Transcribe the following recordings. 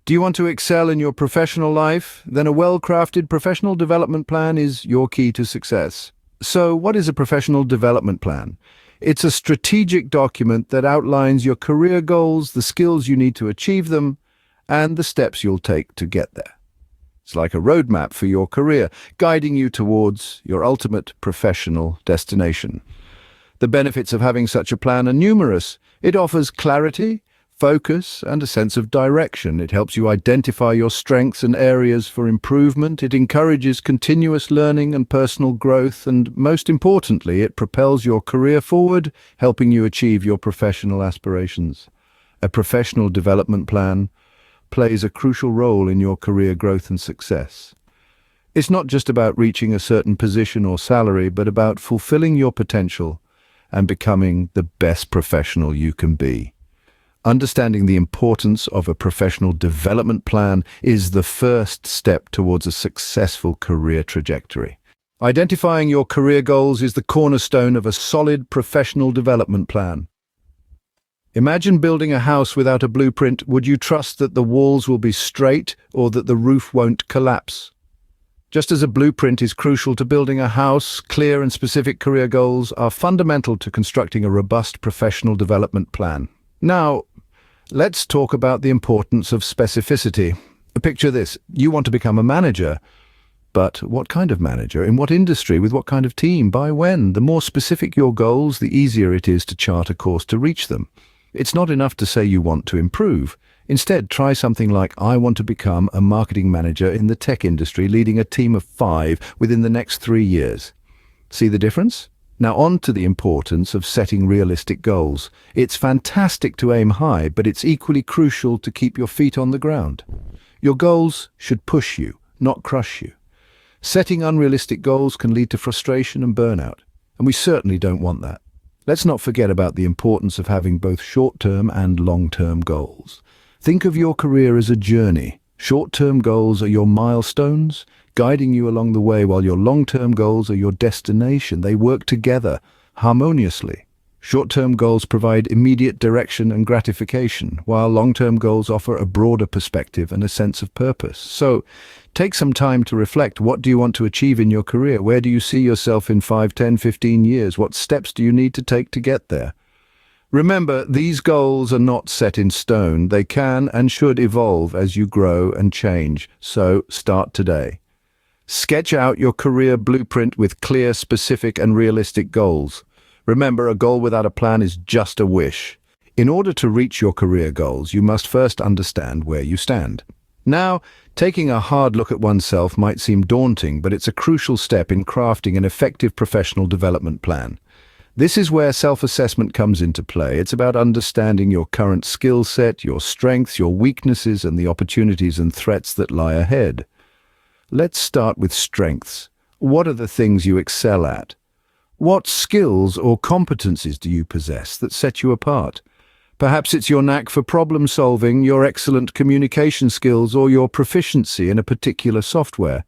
Do you want to excel in your professional life? Then a well-crafted professional development plan is your key to success. So, what is a professional development plan? It's a strategic document that outlines your career goals, the skills you need to achieve them, and the steps you'll take to get there. It's like a roadmap for your career, guiding you towards your ultimate professional destination. The benefits of having such a plan are numerous. It offers clarity, focus, and a sense of direction. It helps you identify your strengths and areas for improvement. It encourages continuous learning and personal growth, and most importantly, it propels your career forward, helping you achieve your professional aspirations. A professional development plan plays a crucial role in your career growth and success. It's not just about reaching a certain position or salary, but about fulfilling your potential and becoming the best professional you can be. Understanding the importance of a professional development plan is the first step towards a successful career trajectory. Identifying your career goals is the cornerstone of a solid professional development plan. Imagine building a house without a blueprint. Would you trust that the walls will be straight or that the roof won't collapse? Just as a blueprint is crucial to building a house, clear and specific career goals are fundamental to constructing a robust professional development plan. Now, let's talk about the importance of specificity. Picture this: you want to become a manager. But what kind of manager? In what industry? With what kind of team? By when? The more specific your goals, the easier it is to chart a course to reach them. It's not enough to say you want to improve. Instead, try something like, I want to become a marketing manager in the tech industry, leading a team of 5 within the next 3 years. See the difference? Now on to the importance of setting realistic goals. It's fantastic to aim high, but it's equally crucial to keep your feet on the ground. Your goals should push you, not crush you. Setting unrealistic goals can lead to frustration and burnout, and we certainly don't want that. Let's not forget about the importance of having both short-term and long-term goals. Think of your career as a journey. Short-term goals are your milestones, guiding you along the way, while your long-term goals are your destination. They work together harmoniously. Short-term goals provide immediate direction and gratification, while long-term goals offer a broader perspective and a sense of purpose. So, take some time to reflect. What do you want to achieve in your career? Where do you see yourself in 5, 10, 15 years? What steps do you need to take to get there? Remember, these goals are not set in stone. They can and should evolve as you grow and change. So, start today. Sketch out your career blueprint with clear, specific, and realistic goals. Remember, a goal without a plan is just a wish. In order to reach your career goals, you must first understand where you stand. Now, taking a hard look at oneself might seem daunting, but it's a crucial step in crafting an effective professional development plan. This is where self-assessment comes into play. It's about understanding your current skill set, your strengths, your weaknesses, and the opportunities and threats that lie ahead. Let's start with strengths. What are the things you excel at? What skills or competencies do you possess that set you apart? Perhaps it's your knack for problem solving, your excellent communication skills, or your proficiency in a particular software.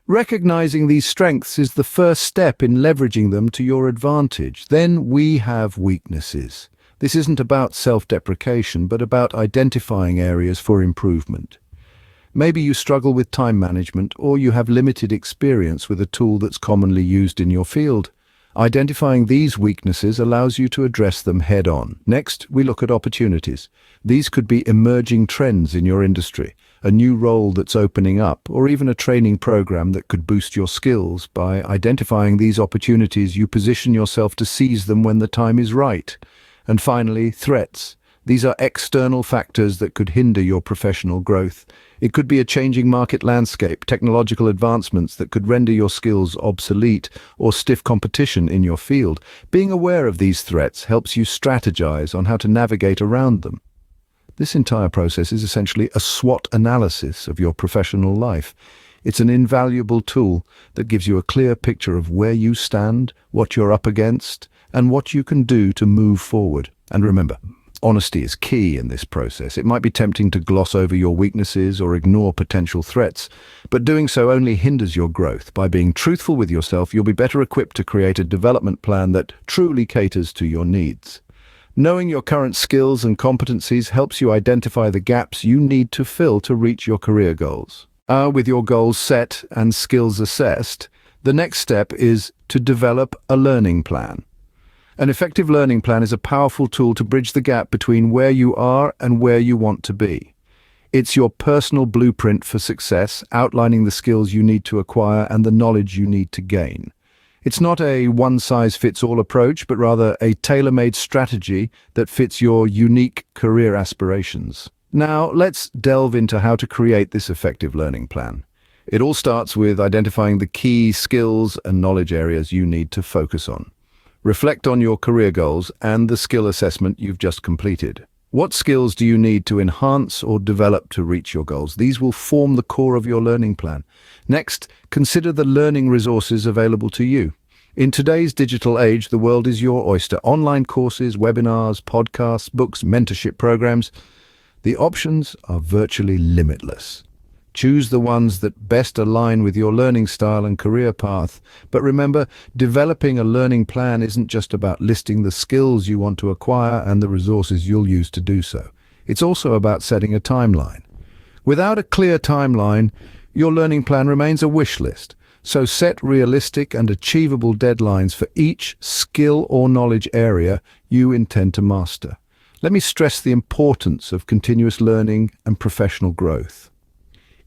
Recognizing these strengths is the first step in leveraging them to your advantage. Then we have weaknesses. This isn't about self-deprecation, but about identifying areas for improvement. Maybe you struggle with time management, or you have limited experience with a tool that's commonly used in your field. Identifying these weaknesses allows you to address them head-on. Next, we look at opportunities. These could be emerging trends in your industry, a new role that's opening up, or even a training program that could boost your skills. By identifying these opportunities, you position yourself to seize them when the time is right. And finally, threats. These are external factors that could hinder your professional growth. It could be a changing market landscape, technological advancements that could render your skills obsolete, or stiff competition in your field. Being aware of these threats helps you strategize on how to navigate around them. This entire process is essentially a SWOT analysis of your professional life. It's an invaluable tool that gives you a clear picture of where you stand, what you're up against, and what you can do to move forward. And remember, honesty is key in this process. It might be tempting to gloss over your weaknesses or ignore potential threats, but doing so only hinders your growth. By being truthful with yourself, you'll be better equipped to create a development plan that truly caters to your needs. Knowing your current skills and competencies helps you identify the gaps you need to fill to reach your career goals. With your goals set and skills assessed, the next step is to develop a learning plan. An effective learning plan is a powerful tool to bridge the gap between where you are and where you want to be. It's your personal blueprint for success, outlining the skills you need to acquire and the knowledge you need to gain. It's not a one-size-fits-all approach, but rather a tailor-made strategy that fits your unique career aspirations. Now, let's delve into how to create this effective learning plan. It all starts with identifying the key skills and knowledge areas you need to focus on. Reflect on your career goals and the skill assessment you've just completed. What skills do you need to enhance or develop to reach your goals? These will form the core of your learning plan. Next, consider the learning resources available to you. In today's digital age, the world is your oyster. Online courses, webinars, podcasts, books, mentorship programs. The options are virtually limitless. Choose the ones that best align with your learning style and career path. But remember, developing a learning plan isn't just about listing the skills you want to acquire and the resources you'll use to do so. It's also about setting a timeline. Without a clear timeline, your learning plan remains a wish list. So set realistic and achievable deadlines for each skill or knowledge area you intend to master. Let me stress the importance of continuous learning and professional growth.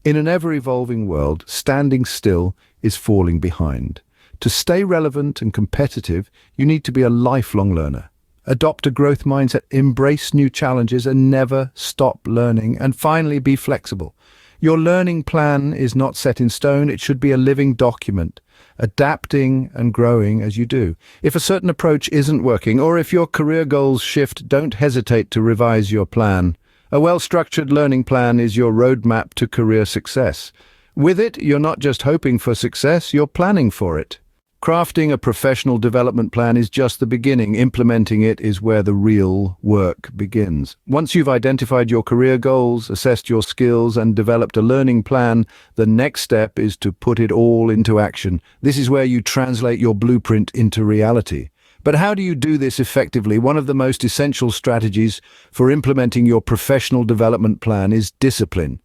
In an ever-evolving world, standing still is falling behind. To stay relevant and competitive, you need to be a lifelong learner. Adopt a growth mindset, embrace new challenges, and never stop learning. And finally, be flexible. Your learning plan is not set in stone. It should be a living document, adapting and growing as you do. If a certain approach isn't working, or if your career goals shift, don't hesitate to revise your plan. A well-structured learning plan is your roadmap to career success. With it, you're not just hoping for success, you're planning for it. Crafting a professional development plan is just the beginning. Implementing it is where the real work begins. Once you've identified your career goals, assessed your skills, and developed a learning plan, the next step is to put it all into action. This is where you translate your blueprint into reality. But how do you do this effectively? One of the most essential strategies for implementing your professional development plan is discipline.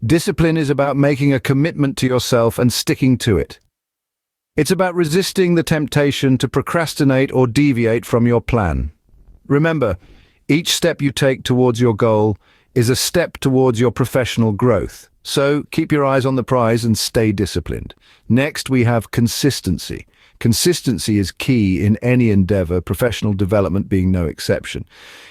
Discipline is about making a commitment to yourself and sticking to it. It's about resisting the temptation to procrastinate or deviate from your plan. Remember, each step you take towards your goal is a step towards your professional growth. So keep your eyes on the prize and stay disciplined. Next, we have consistency. Consistency is key in any endeavor, professional development being no exception.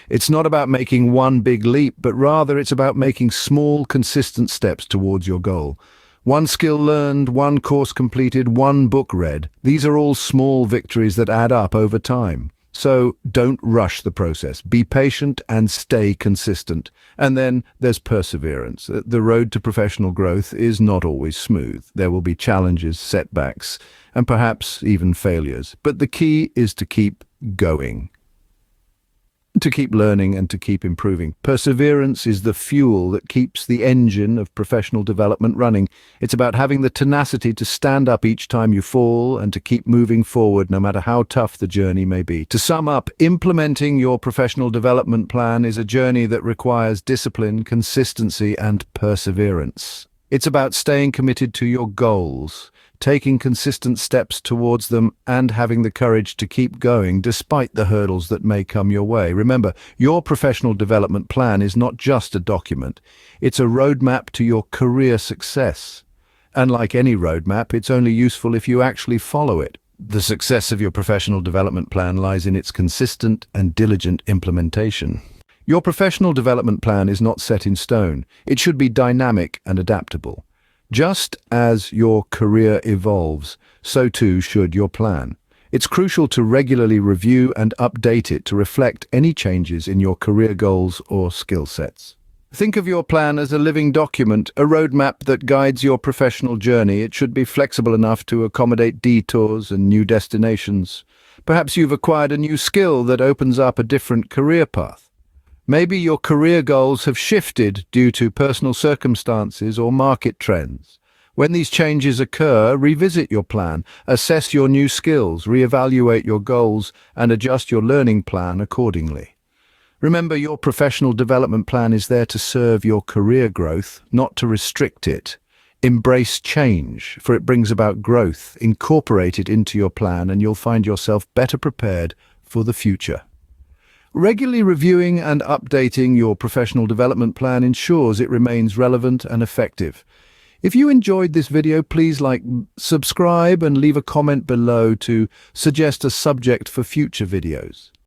It's not about making one big leap, but rather it's about making small, consistent steps towards your goal. One skill learned, one course completed, one book read. These are all small victories that add up over time. So don't rush the process. Be patient and stay consistent. And then there's perseverance. The road to professional growth is not always smooth. There will be challenges, setbacks, and perhaps even failures. But the key is to keep going, to keep learning and to keep improving. Perseverance is the fuel that keeps the engine of professional development running. It's about having the tenacity to stand up each time you fall and to keep moving forward no matter how tough the journey may be. To sum up, implementing your professional development plan is a journey that requires discipline, consistency, and perseverance. It's about staying committed to your goals, taking consistent steps towards them, and having the courage to keep going despite the hurdles that may come your way. Remember, your professional development plan is not just a document. It's a roadmap to your career success. And like any roadmap, it's only useful if you actually follow it. The success of your professional development plan lies in its consistent and diligent implementation. Your professional development plan is not set in stone. It should be dynamic and adaptable. Just as your career evolves, so too should your plan. It's crucial to regularly review and update it to reflect any changes in your career goals or skill sets. Think of your plan as a living document, a roadmap that guides your professional journey. It should be flexible enough to accommodate detours and new destinations. Perhaps you've acquired a new skill that opens up a different career path. Maybe your career goals have shifted due to personal circumstances or market trends. When these changes occur, revisit your plan, assess your new skills, reevaluate your goals, and adjust your learning plan accordingly. Remember, your professional development plan is there to serve your career growth, not to restrict it. Embrace change, for it brings about growth. Incorporate it into your plan and you'll find yourself better prepared for the future. Regularly reviewing and updating your professional development plan ensures it remains relevant and effective. If you enjoyed this video, please subscribe and leave a comment below to suggest a subject for future videos.